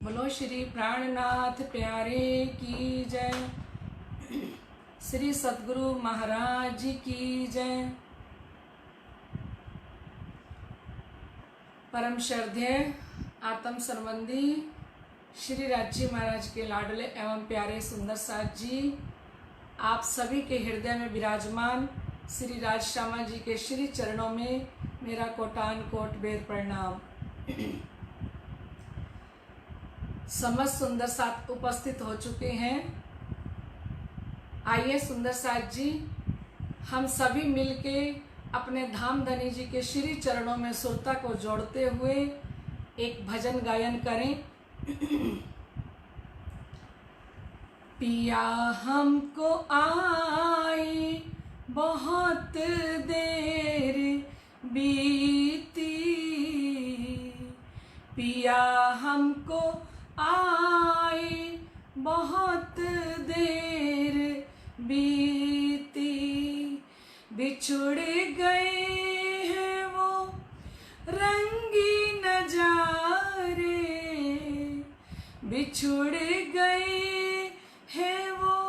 बोलो श्री प्राणनाथ प्यारे की जय। श्री सद्गुरु महाराज की जय। परम श्रद्धेय आत्म संबंधी श्री राजी महाराज के लाडले एवं प्यारे सुंदर साथ जी, आप सभी के हृदय में विराजमान श्री राज श्यामा जी के श्री चरणों में मेरा कोटान कोट बेर प्रणाम। समस्त सुंदर साथ उपस्थित हो चुके हैं। आइए सुंदर साथ जी, हम सभी मिलके अपने धाम धनी जी के श्री चरणों में सुरता को जोड़ते हुए एक भजन गायन करें। पिया हमको आई बहुत देर बीती, पिया हमको आई बहुत देर बीती, बिछुड़ गए हैं वो रंगी नजारे, बिछुड़ गए हैं वो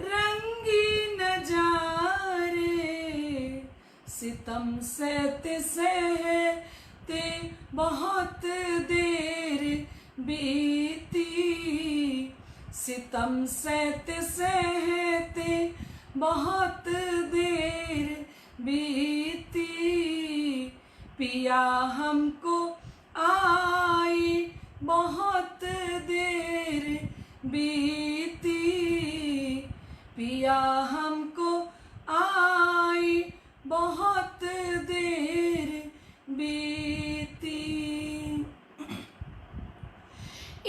रंगी नजारे, सितम सहते सहते बहुत देर बीती, सितम सहते सहते बहुत देर बीती, पिया हमको आई बहुत देर बीती, पिया हमको आई बहुत देर बीती।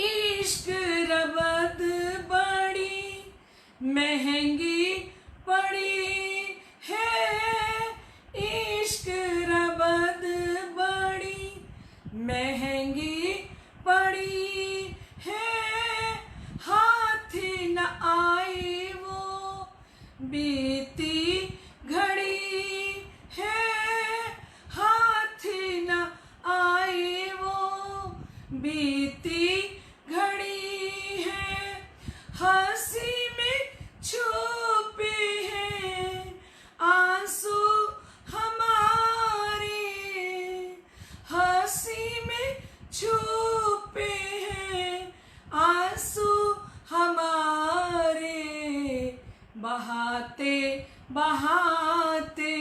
इश्क रबद बड़ी महंगी पड़ी है, इश्क रबद बड़ी महंगी पड़ी है, हाथ न आई वो बीती घड़ी है, हाथ न आई वो बीती घड़ी है, हंसी में छुपे हैं आंसू हमारे, हंसी में छुपे हैं आंसू हमारे, बहाते बहाते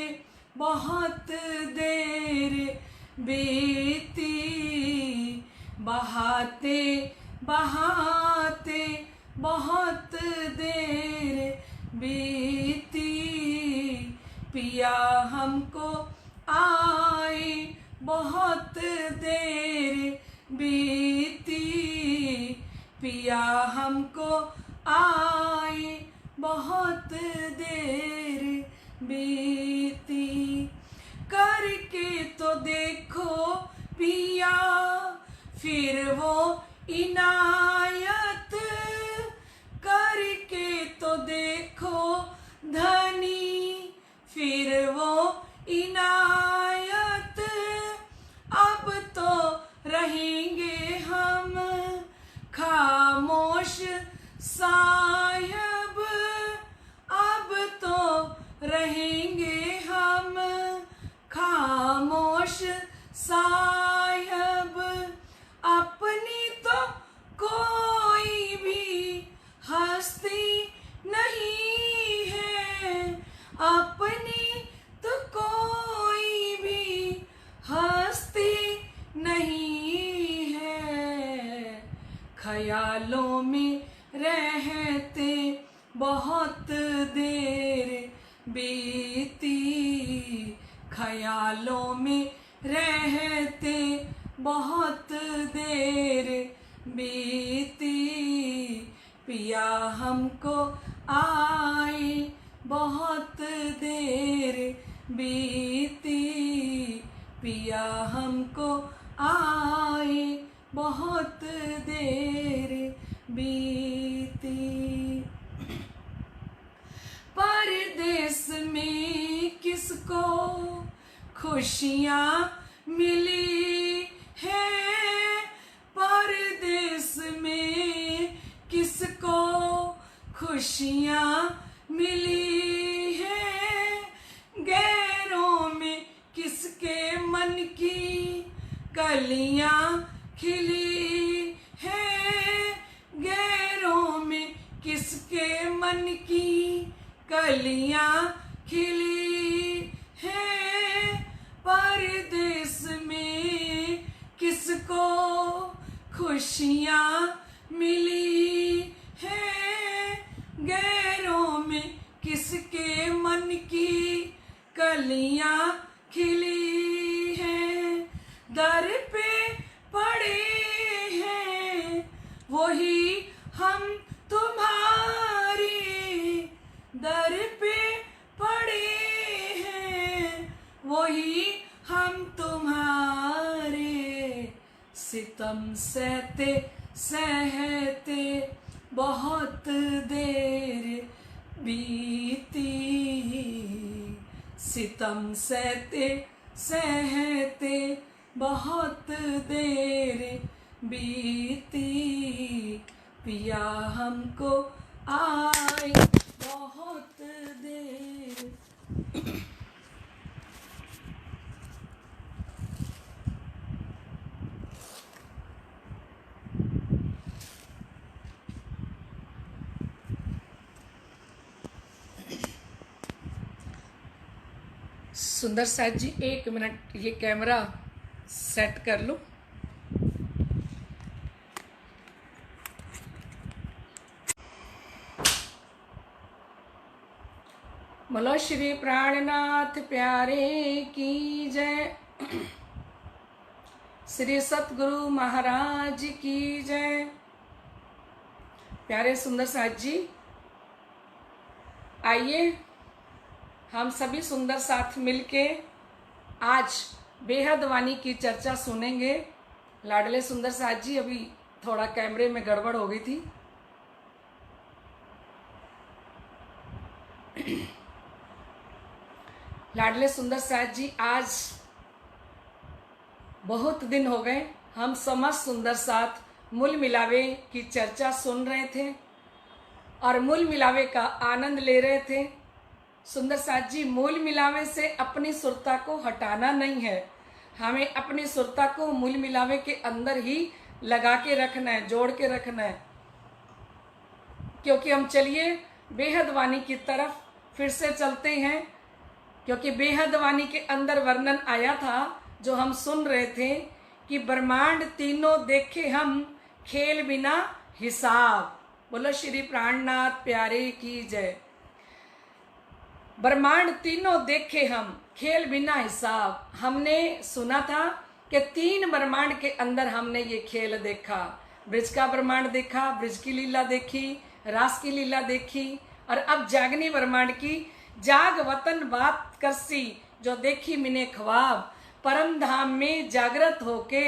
बहुत देर बीती, बहाते बहाते बहुत देर बीती, पिया हमको आई बहुत देर बीती, पिया हमको आई बहुत देर बीती, करके तो देखो पिया फिर वो इनायत, करके तो देखो धनी फिर वो इनायत, अब तो रहेंगे हम खामोश साहिब, अब तो रहेंगे हम खामोश साहिब, अपनी तो कोई भी हस्ती नहीं है, अपनी तो कोई भी हस्ती नहीं है, ख्यालों में रहते बहुत देर बीती, ख्यालों में रहते बहुत देर बीती, पिया हमको आई बहुत देर बीती, पिया हमको आई बहुत देर बीती। परदेस में किसको खुशियाँ मिली है, परदेस खुशियाँ मिली हैं, गैरों में किसके मन की कलियाँ खिली हैं, गैरों में किसके मन की कलियाँ खिली हैं, परदेस में किसको खुशियाँ मिली हैं, गैरों में किसके मन की कलियाँ खिली हैं, दर पे पड़े हैं वही हम तुम्हारे, दर पे पड़े हैं वही हम तुम्हारे, सितम सहते सहते बहुत देर बीती, सितम सहते सहते बहुत देर बीती, पिया हमको आए बहुत देर। सुंदर साथ जी 1 मिनट ये कैमरा सेट कर लूं। बोलो श्री प्राणनाथ प्यारे की जय, श्री सतगुरु महाराज की जय। प्यारे सुंदर साथ जी, आइए हम सभी सुंदर साथ मिलके आज बेहद वाणी की चर्चा सुनेंगे। लाडले सुंदर साथ जी, अभी थोड़ा कैमरे में गड़बड़ हो गई थी। लाडले सुंदर साथ जी, आज बहुत दिन हो गए हम समस्त सुंदर साथ मूल मिलावे की चर्चा सुन रहे थे और मूल मिलावे का आनंद ले रहे थे। सुंदर साथ जी, मूल मिलावे से अपनी सुरता को हटाना नहीं है, हमें अपनी सुरता को मूल मिलावे के अंदर ही लगा के रखना है, जोड़ के रखना है। क्योंकि हम चलिए बेहद वाणी की तरफ फिर से चलते हैं, क्योंकि बेहद वाणी के अंदर वर्णन आया था जो हम सुन रहे थे कि ब्रह्मांड तीनों देखे हम खेल बिना हिसाब। बोलो श्री प्राणनाथ प्यारे की जय। ब्रह्मांड तीनों देखे हम खेल बिना हिसाब। हमने सुना था कि 3 ब्रह्मांड के अंदर हमने ये खेल देखा। ब्रज का ब्रह्मांड देखा, ब्रज की लीला देखी, रास की लीला देखी, और अब जागनी ब्रह्मांड की जाग वतन बात करसी जो देखी मिने ख्वाब। परम धाम में जागृत होके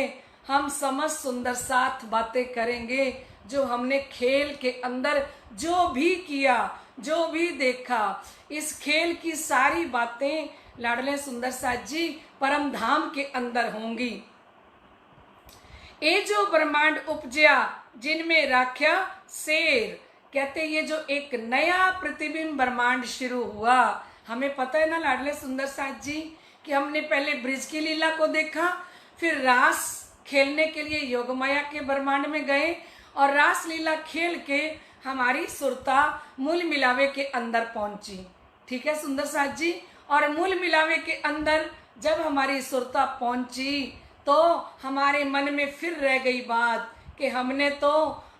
हम समस्त सुंदर साथ बातें करेंगे, जो हमने खेल के अंदर जो भी किया, जो भी देखा, इस खेल की सारी बातें लाडले सुंदर साथ जी परम धाम के अंदर होंगी। ये जो ब्रह्मांड उपजया जिनमें राख्या शेर, कहते ये जो एक नया प्रतिबिंब ब्रह्मांड शुरू हुआ। हमें पता है ना लाडले सुंदर साथ जी कि हमने पहले ब्रिज की लीला को देखा, फिर रास खेलने के लिए योगमाया के ब्रह्मांड में गए और रास लीला खेल के हमारी सुरता मूल मिलावे के अंदर पहुंची। ठीक है सुंदर साथ जी, और मूल मिलावे के अंदर जब हमारी सुरता पहुंची तो हमारे मन में फिर रह गई बात कि हमने तो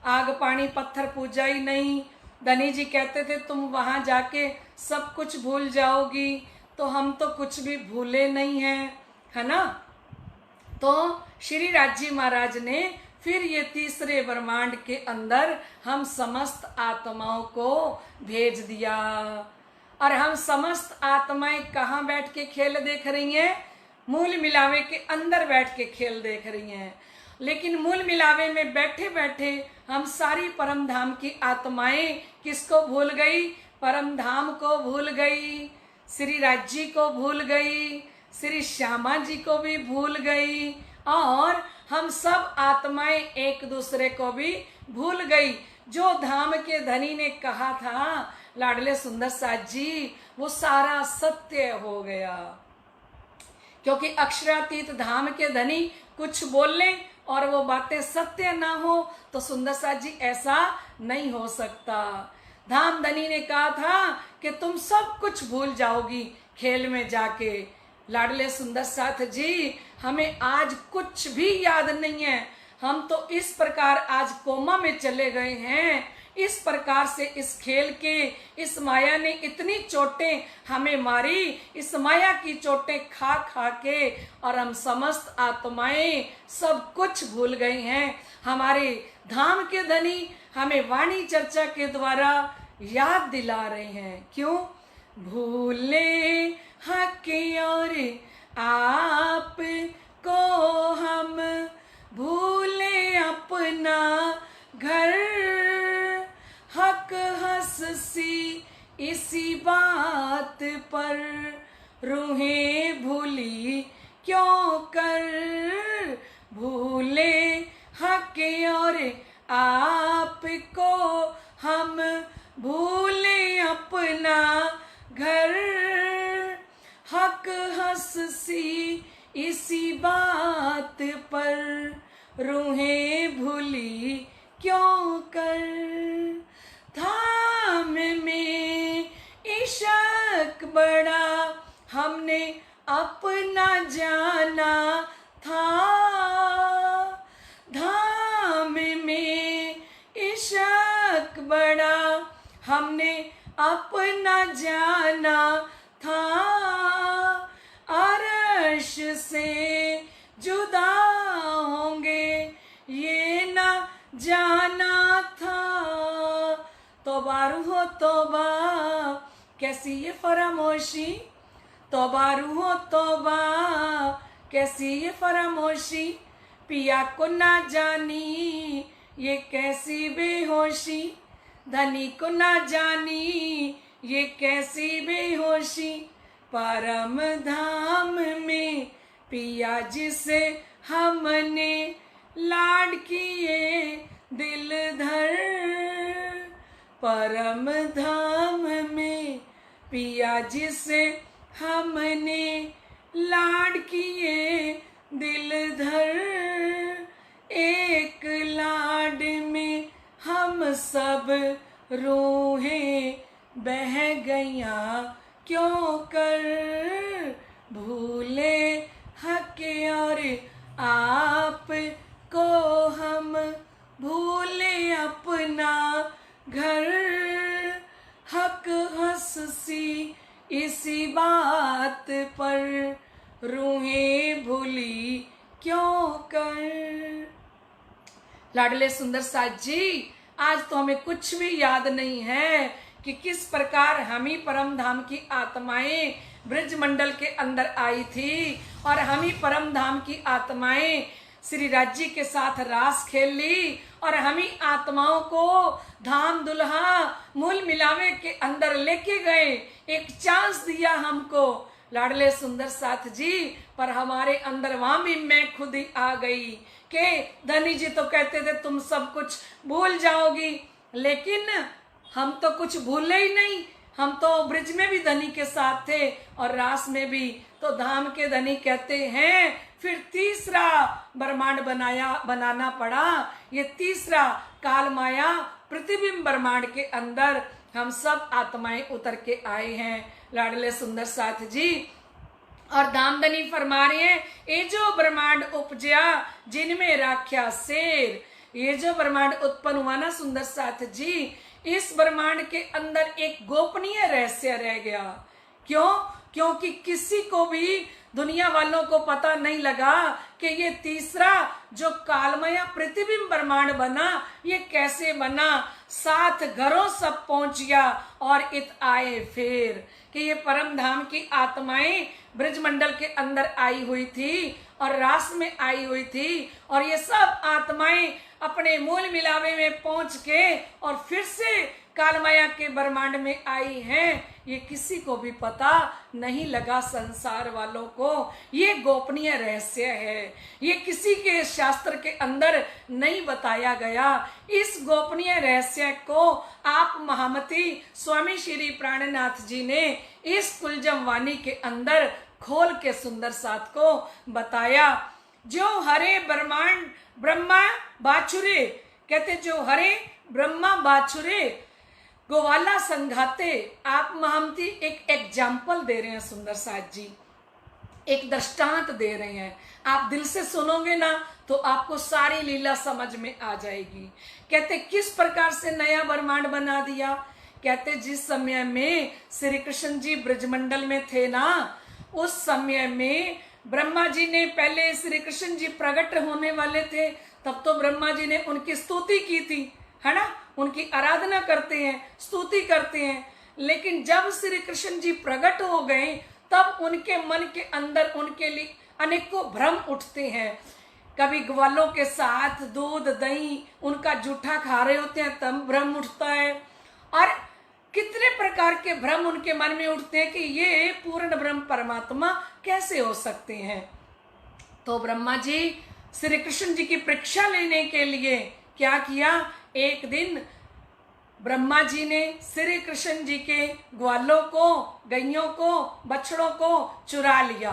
आग पानी पत्थर पूजा ही नहीं। धनी जी कहते थे तुम वहां जाके सब कुछ भूल जाओगी, तो हम तो कुछ भी भूले नहीं हैं, है ना। तो श्री राजी महाराज ने फिर ये तीसरे ब्रह्मांड के अंदर हम समस्त आत्माओं को भेज दिया, और हम समस्त आत्माएं कहाँ बैठ के खेल देख रही हैं? मूल मिलावे के अंदर बैठ के खेल देख रही हैं। लेकिन मूल मिलावे में बैठे बैठे हम सारी परम धाम की आत्माएं किसको भूल गई? परम धाम को भूल गई, श्री राज्य को भूल गई, श्री श्यामा जी को भी भूल गई, और हम सब आत्माएं एक दूसरे को भी भूल गई। जो धाम के धनी ने कहा था लाडले सुंदर साथ जी, वो सारा सत्य हो गया। क्योंकि अक्षरातीत धाम के धनी कुछ बोल लें और वो बातें सत्य ना हो तो सुंदर साथ जी ऐसा नहीं हो सकता। धाम धनी ने कहा था कि तुम सब कुछ भूल जाओगी खेल में जाके। लाडले सुंदर साथ जी, हमें आज कुछ भी याद नहीं है। हम तो इस प्रकार आज कोमा में चले गए हैं। इस प्रकार से इस खेल के इस माया ने इतनी चोटें हमें मारी, इस माया की चोटें खा खा के, और हम समस्त आत्माएं सब कुछ भूल गए हैं। हमारे धाम के धनी हमें वाणी चर्चा के द्वारा याद दिला रहे हैं। क्यों? भूले हक और आप को हम, भूले अपना घर, हक हंस सी इसी बात पर, रूहें भूली क्यों कर। भूले हक और आप को हम, भूले अपना घर, हक हंस सी इसी बात पर, रूहें भूली क्यों कर। धाम में इश्क बड़ा हमने अपना जाना था। धाम में इश्क बड़ा हमने अपना जाना था। अर्श से जुदा होंगे ये ना जाना था। तौबा रूहो तौबा, कैसी ये फरामोशी। तौबा रूहो तौबा, कैसी ये फरामोशी। पिया को ना जानी ये कैसी बेहोशी। धनी को ना जानी ये कैसी बेहोशी। परम धाम में पिया जिसे हमने लाड किए दिल धर। परम धाम में पिया जिसे हमने लाड किए दिल धर। एक लाड में हम सब रूहें बह गया क्यों कर। भूले हक और आप को हम, भूले अपना घर, हक हंस सी इसी बात पर, रूहें भूली क्यों कर। लाडले सुंदर साथ जी, आज तो हमें कुछ भी याद नहीं है कि किस प्रकार हम ही परम धाम की आत्माएं ब्रज मंडल के अंदर आई थी, और हम ही परम धाम की आत्माएं श्री राज जी के साथ रास खेल ली, और हम ही आत्माओं को धाम दुल्हा मूल मिलावे के अंदर लेके गए। एक चांस दिया हमको लाडले सुंदर साथ जी, पर हमारे अंदर वहां भी मैं खुद ही आ गई कि धनी जी तो कहते थे तुम सब कुछ भूल जाओगी, लेकिन हम तो कुछ भूले ही नहीं। हम तो ब्रिज में भी धनी के साथ थे और रास में भी। तो धाम के धनी कहते हैं फिर तीसरा ब्रह्मांड बनाना पड़ा। ये तीसरा काल माया प्रतिबिंब ब्रह्मांड के अंदर हम सब आत्माएं उतर के आए हैं लाडले सुंदर साथ जी। और धामधनी फरमा रहे हैं, ये जो ब्रह्मांड उपजया जिनमें राख्या शेर। ये जो ब्रह्मांड उत्पन्न हुआ ना सुंदर साथ जी, इस ब्रह्मांड के अंदर एक गोपनीय रहस्य रह गया। क्यों? क्योंकि किसी को भी दुनिया वालों को पता नहीं लगा कि ये तीसरा जो कालमय प्रतिबिंब ब्रह्मांड बना ये कैसे बना। 7 घरों सब पहुंच गया और इत आए फिर कि ये परम धाम की आत्माएं ब्रजमंडल के अंदर आई हुई थी और रास में आई हुई थी, और ये सब आत्माएं अपने मूल मिलावे में पहुंच के और फिर से कालमाया के ब्रह्मांड में आई हैं, ये किसी को भी पता नहीं लगा संसार वालों को। ये गोपनीय रहस्य है, ये किसी के शास्त्र के अंदर नहीं बताया गया। इस गोपनीय रहस्य को आप महामती स्वामी श्री प्राणनाथ जी ने इस कुलजम वाणी के अंदर खोल के सुंदर साथ को बताया। जो हरे ब्रह्मांड ब्रह्मा बाछुरे, कहते जो हरे ब्रह्मा बाछुरे गोवाला संघाते। आप महामती एक एग्जाम्पल दे रहे हैं सुंदर साथ जी, एक दृष्टांत दे रहे हैं। आप दिल से सुनोगे ना तो आपको सारी लीला समझ में आ जाएगी। कहते किस प्रकार से नया ब्रह्मांड बना दिया। कहते जिस समय में श्री कृष्ण जी ब्रजमंडल में थे ना, उस समय में ब्रह्मा जी ने, पहले श्री कृष्ण जी प्रकट होने वाले थे, तब तो ब्रह्मा जी ने उनकी स्तुति की थी, है ना, उनकी आराधना करते हैं, स्तुति करते हैं। लेकिन जब श्री कृष्ण जी प्रकट हो गए तब उनके मन के अंदर उनके लिए अनेकों भ्रम उठते हैं। कभी ग्वालों के साथ दूध दही उनका जूठा खा रहे होते हैं तब भ्रम उठता है, और कितने प्रकार के भ्रम उनके मन में उठते हैं कि ये पूर्ण ब्रह्म परमात्मा कैसे हो सकते हैं। तो ब्रह्मा जी श्री कृष्ण जी की परीक्षा लेने के लिए क्या किया, एक दिन ब्रह्मा जी ने श्री कृष्ण जी के ग्वालों को, गैयों को, बछड़ों को चुरा लिया।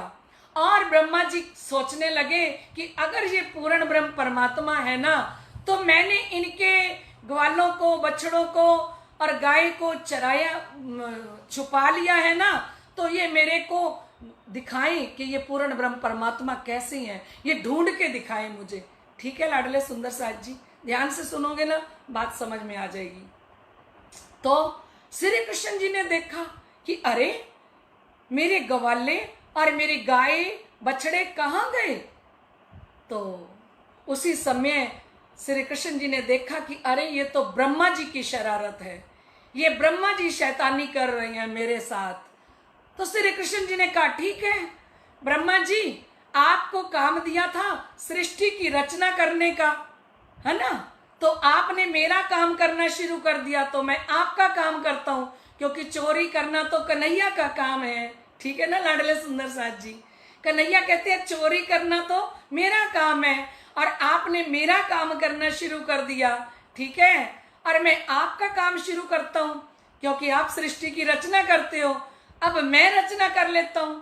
और ब्रह्मा जी सोचने लगे कि अगर ये पूर्ण ब्रह्म परमात्मा है ना, तो मैंने इनके ग्वालों को, बछड़ों को और गाय को चराया, छुपा लिया है ना, तो ये मेरे को दिखाएं कि ये पूर्ण ब्रह्म परमात्मा कैसे हैं, ये ढूंढ के दिखाएं मुझे। ठीक है लाडले सुंदर साथ जी, ध्यान से सुनोगे ना बात समझ में आ जाएगी। तो श्री कृष्ण जी ने देखा कि अरे मेरे गवाले और मेरी गाय बछड़े कहाँ गए। तो उसी समय श्री कृष्ण जी ने देखा कि अरे ये तो ब्रह्मा जी की शरारत है, ये ब्रह्मा जी शैतानी कर रहे हैं मेरे साथ। तो श्री कृष्ण जी ने कहा ठीक है ब्रह्मा जी, आपको काम दिया था सृष्टि की रचना करने का, है ना, तो आपने मेरा काम करना शुरू कर दिया, तो मैं आपका काम करता हूं, क्योंकि चोरी करना तो कन्हैया का काम है। ठीक है ना लाडले सुंदर साथ जी, कन्हैया कहते हैं चोरी करना तो मेरा काम है, और आपने मेरा काम करना शुरू कर दिया। ठीक है, और मैं आपका काम शुरू करता हूं, क्योंकि आप सृष्टि की रचना करते हो। अब मैं रचना कर लेता हूं।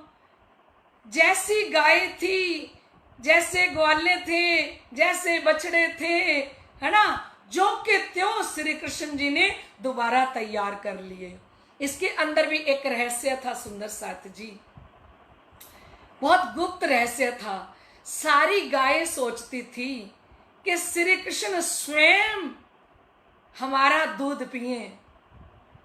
जैसी गाय थी, जैसे ग्वाले थे, जैसे बछड़े थे, है ना, जो के त्यों श्री कृष्ण जी ने दोबारा तैयार कर लिए। इसके अंदर भी एक रहस्य था सुंदर साथ जी, बहुत गुप्त रहस्य था। सारी गायें सोचती थी कि श्री कृष्ण स्वयं हमारा दूध पिए।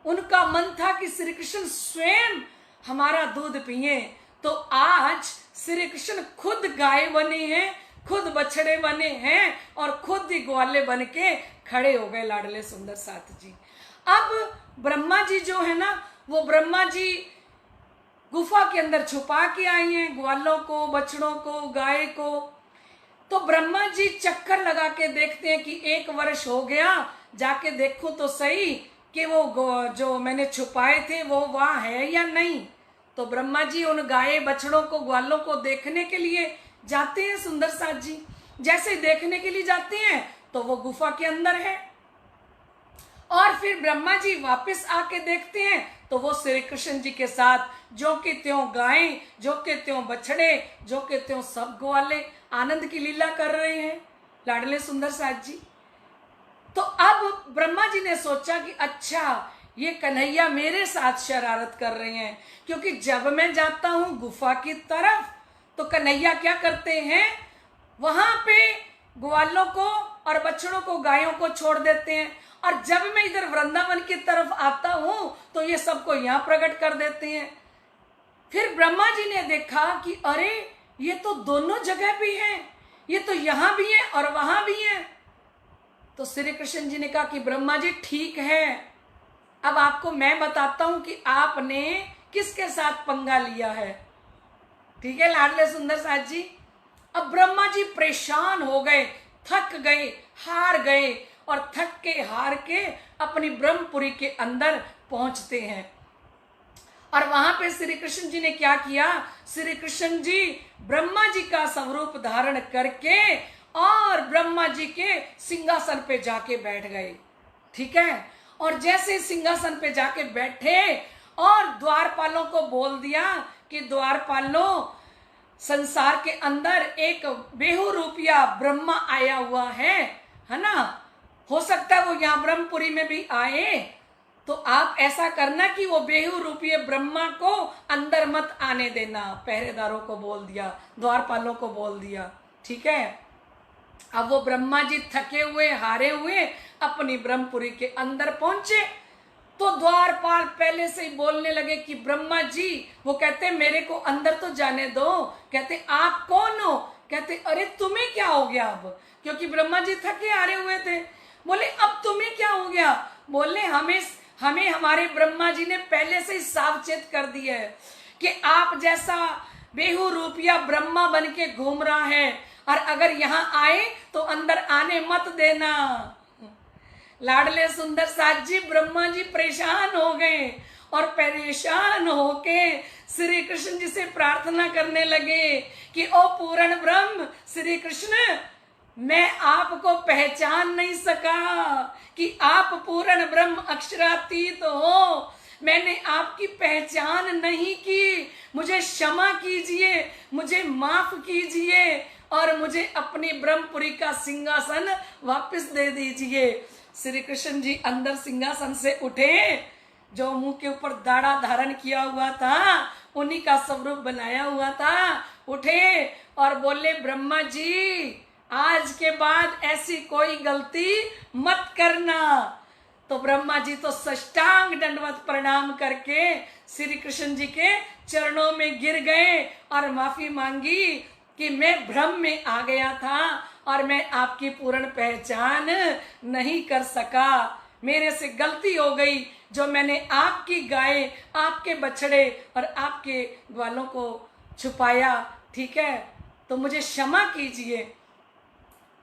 उनका मन था कि श्री कृष्ण स्वयं हमारा दूध पिए। तो आज श्री कृष्ण खुद गाय बने हैं, खुद बछड़े बने हैं, और खुद ही ग्वाले बन के खड़े हो गए लाडले सुंदर साथ जी। अब ब्रह्मा जी जो है ना, वो ब्रह्मा जी गुफा के अंदर छुपा के आई हैं ग्वालों को, बछड़ों को, गाय को। तो ब्रह्मा जी चक्कर लगा के देखते हैं कि 1 वर्ष हो गया, जाके देखो तो सही कि वो जो मैंने छुपाए थे वो वहां है या नहीं। तो ब्रह्मा जी उन गाय, बछड़ों को, ग्वालों को देखने के लिए जाते हैं सुंदर साथ जी। जैसे देखने के लिए जाते हैं तो वो गुफा के अंदर है, और फिर ब्रह्मा जी वापस आके देखते हैं तो वो श्री कृष्ण जी के साथ जो के त्यों गाय, जो के त्यों बछड़े, जो के त्यों सब ग्वाले आनंद की लीला कर रहे हैं लाडले सुंदर साथ जी। तो अब ब्रह्मा जी ने सोचा कि अच्छा ये कन्हैया मेरे साथ शरारत कर रहे हैं, क्योंकि जब मैं जाता हूं गुफा की तरफ तो कन्हैया क्या करते हैं, वहां पे ग्वालों को और बछड़ों को, गायों को छोड़ देते हैं, और जब मैं इधर वृंदावन की तरफ आता हूं तो ये सबको यहां प्रकट कर देते हैं। फिर ब्रह्मा जी ने देखा कि अरे ये तो दोनों जगह भी हैं, ये तो यहां भी है और वहां भी है। तो श्री कृष्ण जी ने कहा कि ब्रह्मा जी ठीक है, अब आपको मैं बताता हूं कि आपने किसके साथ पंगा लिया है। ठीक है लाडले सुंदर साथ जी। अब ब्रह्मा जी परेशान हो गए, थक गए, हार गए, और थक के हार के अपनी ब्रह्मपुरी के अंदर पहुंचते हैं। और वहां पे श्री कृष्ण जी ने क्या किया, श्री कृष्ण जी ब्रह्मा जी का स्वरूप धारण करके और ब्रह्मा जी के सिंहासन पे जाके बैठ गए। ठीक है, और जैसे सिंहासन पे जाके बैठे और द्वारपालों को बोल दिया कि द्वारपालों, संसार के अंदर एक बेहू रूपिया ब्रह्मा आया हुआ है ना, हो सकता है वो यहाँ ब्रह्मपुरी में भी आए, तो आप ऐसा करना कि वो बेहू रूपीय ब्रह्मा को अंदर मत आने देना। पहरेदारों को बोल दिया, द्वारपालों को बोल दिया। ठीक है, अब वो ब्रह्मा जी थके हुए हारे हुए अपनी ब्रह्मपुरी के अंदर पहुंचे, तो द्वारपाल पहले से ही बोलने लगे कि ब्रह्मा जी, वो कहते मेरे को अंदर तो जाने दो। कहते आप कौन हो? कहते अरे तुम्हें क्या हो गया अब, क्योंकि ब्रह्मा जी थके हारे हुए थे। बोले अब तुम्हें क्या हो गया? बोले हमें हमारे ब्रह्मा जी ने पहले से ही सावचेत कर दिया है कि आप जैसा बेहू रूपिया ब्रह्मा बन के घूम रहा है, और अगर यहाँ आए तो अंदर आने मत देना। लाडले सुंदर साथ जी ब्रह्मा जी परेशान हो गए और परेशान होके श्री कृष्ण जी से प्रार्थना करने लगे कि ओ पूर्ण ब्रह्म श्री कृष्ण, मैं आपको पहचान नहीं सका कि आप पूर्ण ब्रह्म अक्षरातीत हो, मैंने आपकी पहचान नहीं की, मुझे क्षमा कीजिए, मुझे माफ कीजिए और मुझे अपनी ब्रह्मपुरी का सिंहासन वापस दे दीजिए। श्री कृष्ण जी अंदर सिंहासन से उठे, जो मुंह के ऊपर दाढ़ा धारण किया हुआ था, उन्हीं का स्वरूप बनाया हुआ था, उठे और बोले ब्रह्मा जी, आज के बाद ऐसी कोई गलती मत करना। तो ब्रह्मा जी तो साष्टांग दंडवत प्रणाम करके श्री कृष्ण जी के चरणों में गिर गए और माफी मांगी कि मैं भ्रम में आ गया था और मैं आपकी पूर्ण पहचान नहीं कर सका, मेरे से गलती हो गई जो मैंने आपकी गाय, आपके बछड़े और आपके ग्वालों को छुपाया। ठीक है, तो मुझे क्षमा कीजिए।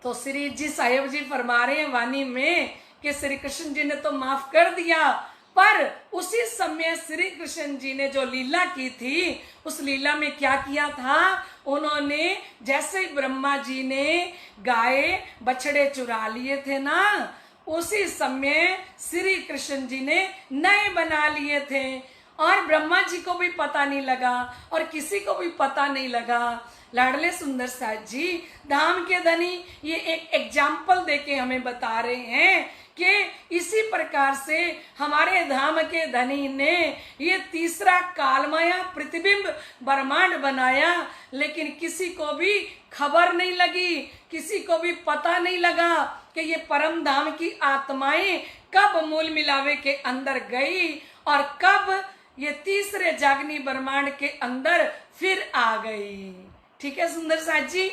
तो श्री जी साहेब जी फरमा रहे हैं वाणी में कि श्री कृष्ण जी ने तो माफ कर दिया, पर उसी समय श्री कृष्ण जी ने जो लीला की थी, उस लीला में क्या किया था, उन्होंने जैसे ब्रह्मा जी ने गाय बछड़े चुरा लिए थे ना, उसी समय श्री कृष्ण जी ने नए बना लिए थे और ब्रह्मा जी को भी पता नहीं लगा और किसी को भी पता नहीं लगा। लाडले सुंदर साथ जी धाम के धनी ये एक एग्जाम्पल देके हमें बता रहे हैं कि इसी प्रकार से हमारे धाम के धनी ने ये तीसरा कालमाया प्रतिबिंब ब्रह्मांड बनाया, लेकिन किसी को भी खबर नहीं लगी, किसी को भी पता नहीं लगा कि ये परम धाम की आत्माएं कब मूल मिलावे के अंदर गई और कब ये तीसरे जागनी ब्रह्मांड के अंदर फिर आ गई। ठीक है सुंदर साथ जी,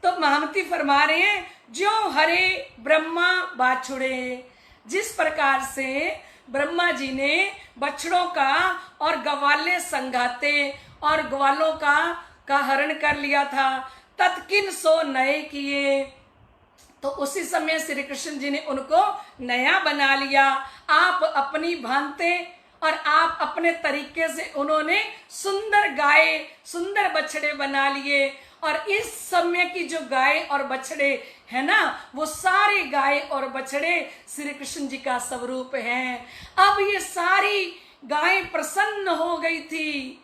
तो महामती फरमा रहे हैं जो हरे ब्रह्मा बाछुड़े, जिस प्रकार से ब्रह्मा जी ने बछड़ों का और गवाले संघाते और ग्वालों का हरण कर लिया था, तत्किन सो नए किए, तो उसी समय श्री कृष्ण जी ने उनको नया बना लिया। आप अपनी भांते और आप अपने तरीके से उन्होंने सुंदर गाय सुंदर बछड़े बना लिए, और इस समय की जो गाय और बछड़े है ना, वो सारे गाय और बछड़े श्री कृष्ण जी का स्वरूप हैं। अब ये सारी गाय प्रसन्न हो गई थी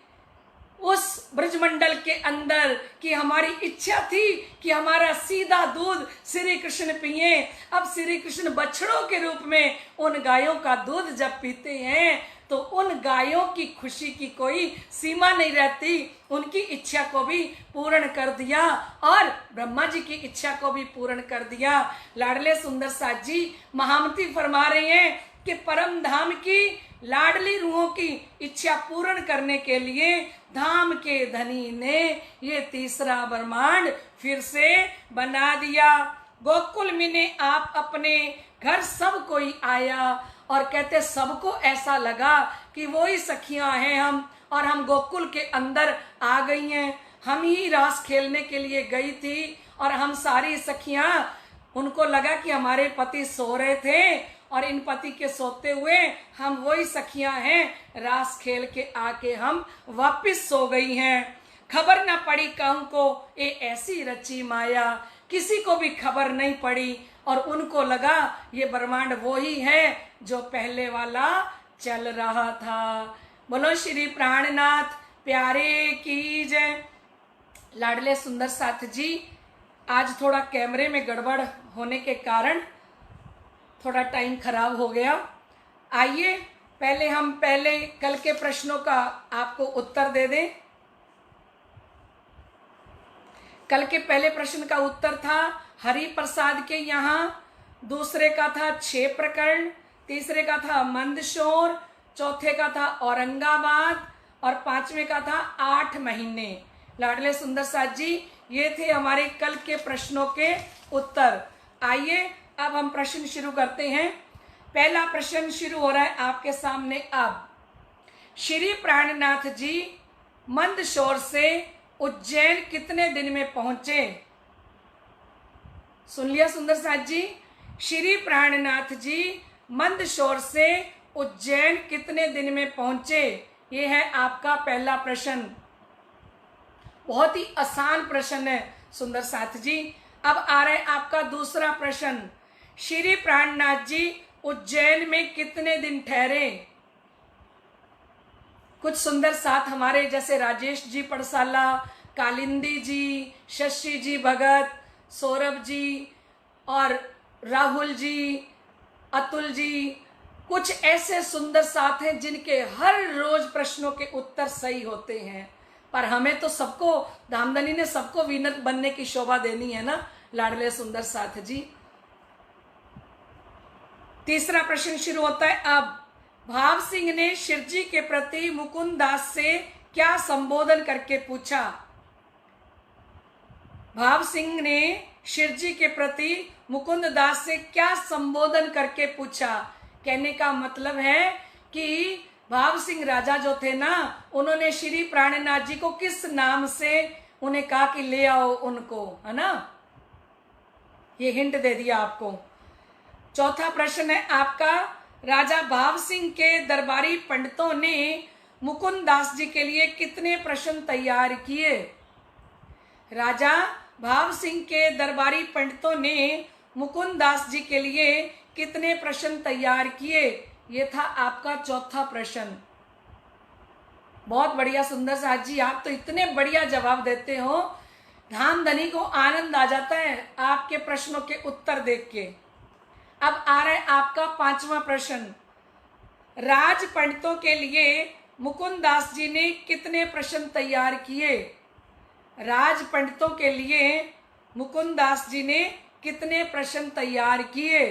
उस ब्रजमंडल के अंदर कि हमारी इच्छा थी कि हमारा सीधा दूध श्री कृष्ण पिए। अब श्री कृष्ण बछड़ों के रूप में उन गायों का दूध जब पीते हैं तो उन गायों की खुशी की कोई सीमा नहीं रहती, उनकी इच्छा को भी पूर्ण कर दिया और ब्रह्मा जी की इच्छा को भी पूर्ण कर दिया। लाडले सुंदर साथ जी महामती फरमा रहे हैं कि परम धाम की लाडली रूहों की इच्छा पूर्ण करने के लिए धाम के धनी ने ये तीसरा ब्रह्मांड फिर से बना दिया। गोकुल में ने आप अपने घर सब कोई आया और कहते सबको ऐसा लगा कि वो ही सखियां हैं हम, और हम गोकुल के अंदर आ गई हैं, हम ही रास खेलने के लिए गई थी और हम सारी सखियां उनको लगा कि हमारे पति सो रहे थे और इन पति के सोते हुए हम वही सखियां हैं, रास खेल के आके हम वापिस सो गई हैं। खबर ना पड़ी कहूं को ये ऐसी रची माया, किसी को भी खबर नहीं पड़ी और उनको लगा ये ब्रह्मांड वो ही है जो पहले वाला चल रहा था। बोलो श्री प्राणनाथ प्यारे की जय। लाडले सुंदर साथ जी, आज थोड़ा कैमरे में गड़बड़ होने के कारण थोड़ा टाइम खराब हो गया। आइए हम पहले कल के प्रश्नों का आपको उत्तर दे दें। कल के पहले प्रश्न का उत्तर था हरि प्रसाद के यहाँ, दूसरे का था 6 प्रकरण, तीसरे का था मंदशोर, चौथे का था औरंगाबाद और 5वें का था 8 महीने। लाडले सुंदर साथ जी, ये थे हमारे कल के प्रश्नों के उत्तर। आइए अब हम प्रश्न शुरू करते हैं। पहला प्रश्न शुरू हो रहा है आपके सामने अब। श्री प्राणनाथ जी मंदशोर से उज्जैन कितने दिन में पहुंचे? सुन लिया सुंदर साथ जी? श्री प्राणनाथ जी मंदशोर से उज्जैन कितने दिन में पहुंचे? ये है आपका पहला प्रश्न। बहुत ही आसान प्रश्न है सुंदर साथ जी। अब आ रहा है आपका दूसरा प्रश्न। श्री प्राणनाथ जी उज्जैन में कितने दिन ठहरे? कुछ सुंदर साथ हमारे जैसे राजेश जी पड़साला, कालिंदी जी, शशि जी भगत, सौरभ जी और राहुल जी, अतुल जी, कुछ ऐसे सुंदर साथ हैं जिनके हर रोज प्रश्नों के उत्तर सही होते हैं। पर हमें तो सबको, धामधनी ने सबको विनर बनने की शोभा देनी है ना लाडले सुंदर साथ जी। तीसरा प्रश्न शुरू होता है अब। भाव सिंह ने शिवजी के प्रति मुकुंद दास से क्या संबोधन करके पूछा? भाव सिंह ने शिवजी के प्रति मुकुंद दास से क्या संबोधन करके पूछा? कहने का मतलब है कि भाव सिंह राजा जो थे ना, उन्होंने श्री प्राणनाथ जी को किस नाम से उन्हें कहा कि ले आओ उनको, है ना? ये हिंट दे दिया आपको। चौथा प्रश्न है आपका। राजा भाव सिंह के दरबारी पंडितों ने मुकुंद दास जी के लिए कितने प्रश्न तैयार किए? राजा भाव सिंह के दरबारी पंडितों ने मुकुंद दास जी के लिए कितने प्रश्न तैयार किए? ये था आपका चौथा प्रश्न। बहुत बढ़िया सुंदर साथ जी, आप तो इतने बढ़िया जवाब देते हो, धामधनी को आनंद आ जाता है आपके प्रश्नों के उत्तर देख के। अब आ रहा है आपका 5वां प्रश्न। राज पंडितों के लिए मुकुंद दास जी ने कितने प्रश्न तैयार किए? राज पंडितों के लिए मुकुंद दास जी ने कितने प्रश्न तैयार किए?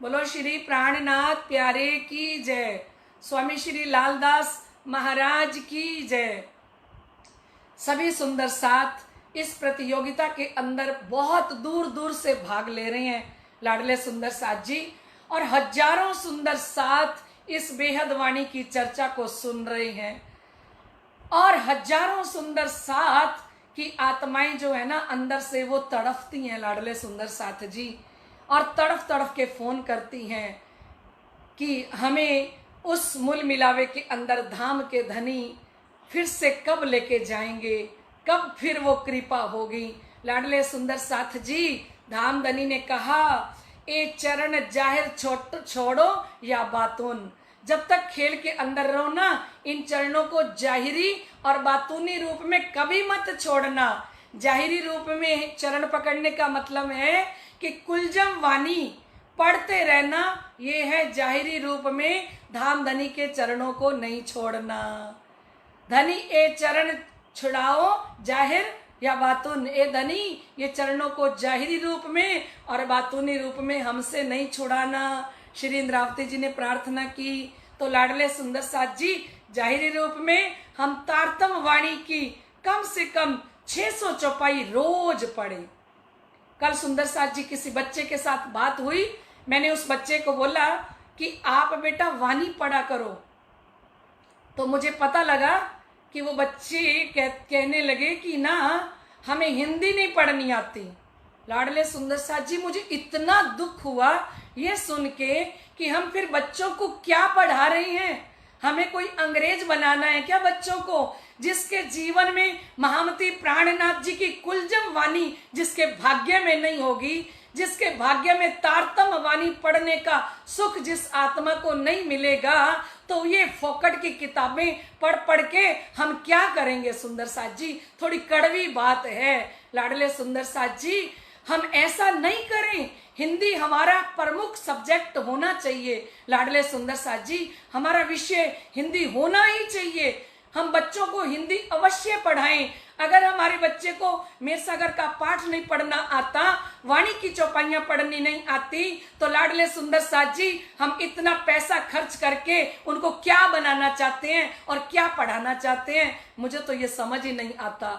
बोलो श्री प्राणनाथ प्यारे की जय। स्वामी श्री लालदास महाराज की जय। सभी सुंदर साथ इस प्रतियोगिता के अंदर बहुत दूर दूर से भाग ले रहे हैं लाडले सुंदर साथ जी, और हजारों सुंदर साथ इस बेहद वाणी की चर्चा को सुन रहे हैं। और हजारों सुंदर साथ की आत्माएं जो है ना अंदर से वो तड़फती हैं लाडले सुंदर साथ जी, और तड़फ तड़फ के फोन करती हैं कि हमें उस मूल मिलावे के अंदर धाम के धनी फिर से कब लेके जाएंगे, कब फिर वो कृपा होगी। लाडले सुंदर साथ जी, धामधनी ने कहा ए चरण जाहिर छोड़ो या बातून, जब तक खेल के अंदर रहो ना, इन चरणों को जाहिरी और बातूनी रूप में कभी मत छोड़ना। जाहिरी रूप में चरण पकड़ने का मतलब है कि कुलजम वाणी पढ़ते रहना, ये है जाहिरी रूप में धामधनी के चरणों को नहीं छोड़ना। धनी ए चरण छुड़ाओ जाहिर या बातून, ए धनी ये चरणों को जाहिरी रूप में और बातूनी रूप में हमसे नहीं छुड़ाना। श्री इंद्रावती जी ने प्रार्थना की तो लाडले सुंदर साथ जी, जाहिरी रूप में हम तारतम वाणी की कम से कम 600 चौपाई रोज पढ़े। कल सुंदर साथ जी किसी बच्चे के साथ बात हुई, मैंने उस बच्चे को बोला कि आप बेटा वाणी पढ़ा करो, तो मुझे पता लगा कि वो बच्चे कहने लगे कि ना हमें हिंदी नहीं पढ़नी आती, लाडले सुंदर साथ जी, मुझे इतना दुख हुआ ये सुन के कि हम फिर बच्चों को क्या पढ़ा रहे हैं। हमें कोई अंग्रेज बनाना है क्या बच्चों को, जिसके जीवन में महामती प्राणनाथ जी की कुलजम वाणी जिसके भाग्य में नहीं होगी, जिसके भाग्य में तारतम वाणी पढ़ने का सुख जिस आत्मा को नहीं मिलेगा, तो ये फोकट की किताबें पढ़ पढ़ के हम क्या करेंगे। सुंदर साथ जी, थोड़ी कड़वी बात है लाडले सुंदर साथ जी, हम ऐसा नहीं करें। हिंदी हमारा प्रमुख सब्जेक्ट होना चाहिए लाडले सुंदर साथ जी, हमारा विषय हिंदी होना ही चाहिए। हम बच्चों को हिंदी अवश्य पढ़ाएं। अगर हमारे बच्चे को मीरसागर का पाठ नहीं पढ़ना आता, वाणी की चौपाइयां पढ़नी नहीं आती, तो लाडले सुंदर साथ जी हम इतना पैसा खर्च करके उनको क्या बनाना चाहते हैं और क्या पढ़ाना चाहते हैं, मुझे तो ये समझ ही नहीं आता।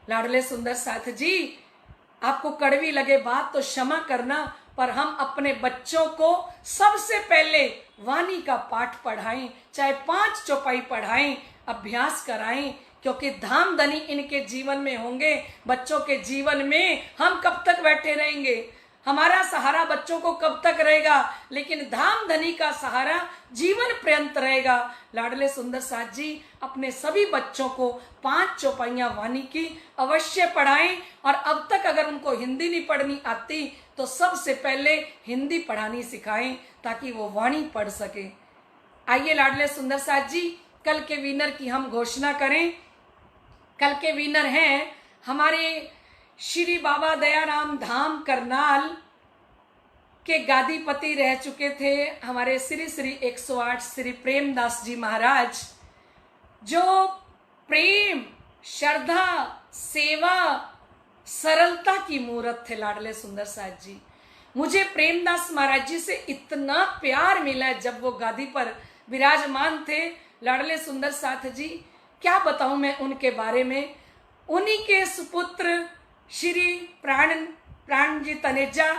लाडले सुंदर साथ जी, आपको कड़वी लगे बात तो क्षमा करना, पर हम अपने बच्चों को सबसे पहले वाणी का पाठ पढ़ाएं, चाहे 5 चौपाई पढ़ाएं, अभ्यास कराएं, क्योंकि धाम धनी इनके जीवन में होंगे। बच्चों के जीवन में हम कब तक बैठे रहेंगे, हमारा सहारा बच्चों को कब तक रहेगा, लेकिन धाम धनी का सहारा जीवन पर्यंत रहेगा। लाडले सुंदर साथ जी अपने सभी बच्चों को 5 चौपाइयां वाणी की अवश्य पढ़ाएं, और अब तक अगर उनको हिंदी नहीं पढ़नी आती तो सबसे पहले हिंदी पढ़ानी सिखाएं ताकि वो वाणी पढ़ सके। आइए लाडले सुंदर साथ जी, कल के विनर की हम घोषणा करें। कल के विनर हैं हमारे श्री बाबा दयाराम धाम करनाल के गादीपति रह चुके थे हमारे श्री श्री 108 श्री प्रेमदास जी महाराज, जो प्रेम, श्रद्धा, सेवा, सरलता की मूर्त थे। लाडले सुंदर साथ जी, मुझे प्रेमदास महाराज जी से इतना प्यार मिला जब वो गादी पर विराजमान थे। लाडले सुंदर साथ जी, क्या बताऊं मैं उनके बारे में। उन्हीं के सुपुत्र श्री प्राण जी तनेजा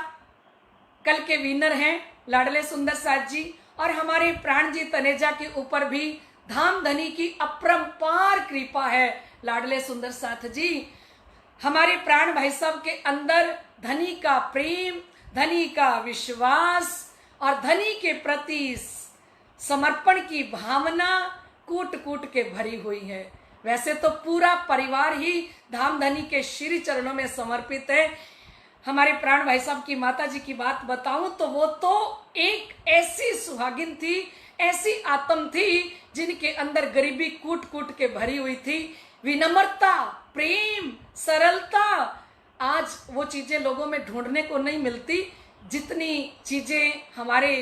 कल के विनर हैं लाडले सुंदर साथ जी, और हमारे प्राण जी तनेजा के ऊपर भी धाम धनी की अपरंपार कृपा है। लाडले सुंदर साथ जी, हमारे प्राण भाई साहब के अंदर धनी का प्रेम, धनी का विश्वास और धनी के प्रति समर्पण की भावना कूट कूट के भरी हुई है। वैसे तो पूरा परिवार ही धाम धनी के श्री चरणों में समर्पित है। हमारे प्राण भाई साहब की माता जी की बात बताऊं तो वो तो एक ऐसी सुहागिन थी, ऐसी आत्म थी जिनके अंदर गरीबी कूट कूट के भरी हुई थी। विनम्रता, प्रेम, सरलता, आज वो चीजें लोगों में ढूंढने को नहीं मिलती जितनी चीजें हमारे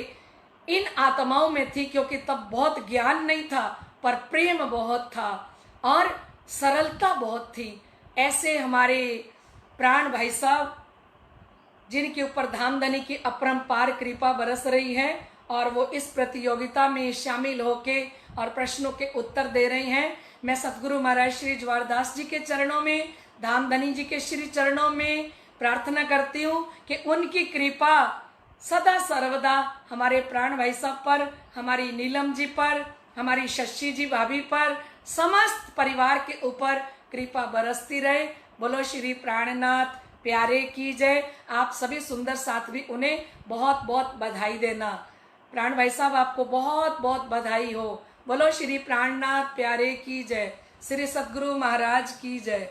इन आत्माओं में थी, क्योंकि तब बहुत ज्ञान नहीं था पर प्रेम बहुत था और सरलता बहुत थी। ऐसे हमारे प्राण भाई साहब जिनके ऊपर धामधनी की अपरंपार कृपा बरस रही है, और वो इस प्रतियोगिता में शामिल होके और प्रश्नों के उत्तर दे रहे हैं। मैं सतगुरु महाराज श्री ज्वारदास जी के चरणों में, धामधनी जी के श्री चरणों में प्रार्थना करती हूँ कि उनकी कृपा सदा सर्वदा हमारे प्राण भाई साहब पर, हमारी नीलम जी पर, हमारी शशि जी भाभी पर, समस्त परिवार के ऊपर कृपा बरसती रहे। बोलो श्री प्राणनाथ प्यारे की जय। आप सभी सुंदर साथ भी उन्हें बहुत बहुत बधाई देना। प्राण भाई साहब आपको बहुत बहुत बधाई हो। बोलो श्री प्राणनाथ प्यारे की जय। श्री सतगुरु महाराज की जय।